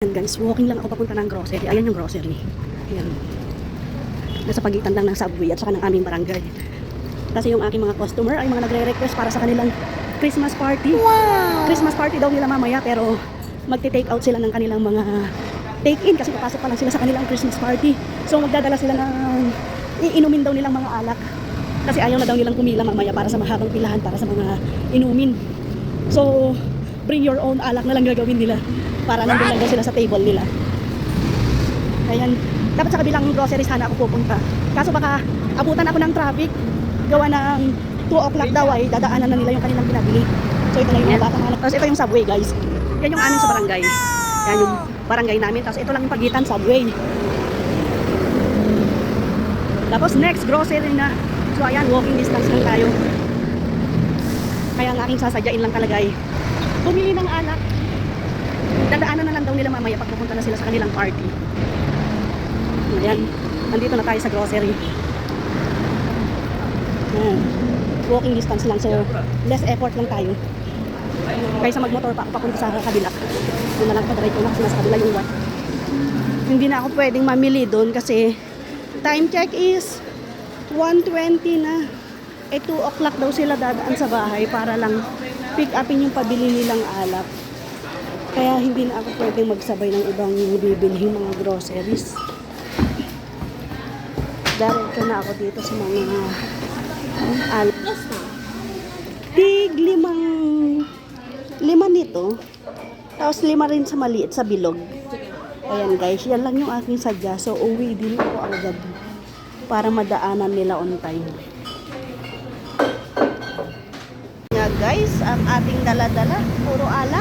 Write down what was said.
Ayan guys, walking lang ako papunta ng grocery. Ayan yung grocery. Ayan. Nasa pagitan lang ng subway at saka ng aming barangay. Kasi yung aking mga customer ay mga nagre-request para sa kanilang Christmas party. Wow! Christmas party daw nila mamaya pero magti-take out sila ng kanilang mga take-in kasi papasok pa lang sila sa kanilang Christmas party. So magdadala sila ng iinumin daw nilang mga alak. Kasi ayaw na daw nilang pumila mamaya para sa mahabang pilahan para sa mga inumin. So bring your own alak na lang gagawin nila para nandun lang daw sila sa table nila. Ayan, dapat sa kabilang grocery sana ako pupunta. Kaso baka abutan ako ng traffic. Gawa ng 2 o'clock daw ay dadaanan na nila yung kanilang pinabili. So ito na yung mga batang anak. Tapos ito yung subway guys. Yan yung amin sa barangay. Yan yung barangay namin. Tapos ito lang yung pagitan subway. Tapos next grocery na. So ayan, walking distance lang tayo. Kaya ang aking sasadyain lang talaga ay bumili ng alak. Dadaanan na lang daw nila mamaya pag pupunta na sila sa kanilang party. Ayan, nandito na tayo sa grocery. Ayan. Walking distance lang, so less effort lang tayo. Kaysa magmotor pa ako papunta sa kabila. Doon na lang pa-drive ko na kasi nasa kabila yung what. Hindi na ako pwedeng mamili doon kasi time check is 1:20 na. 2 o'clock daw sila dadaan sa bahay para lang pick upin yung pabili nilang alak. Kaya hindi na ako pwedeng magsabay ng ibang bibilhin mga groceries. Diretso na ako dito sa mga alak. Tig lima nito. Tapos 5 rin sa maliit sa bilog. Ayan guys, yan lang yung aking sadya. So uwi din ako agad para madaanan nila on time. Nga guys, ang ating dala-dala, puro alak.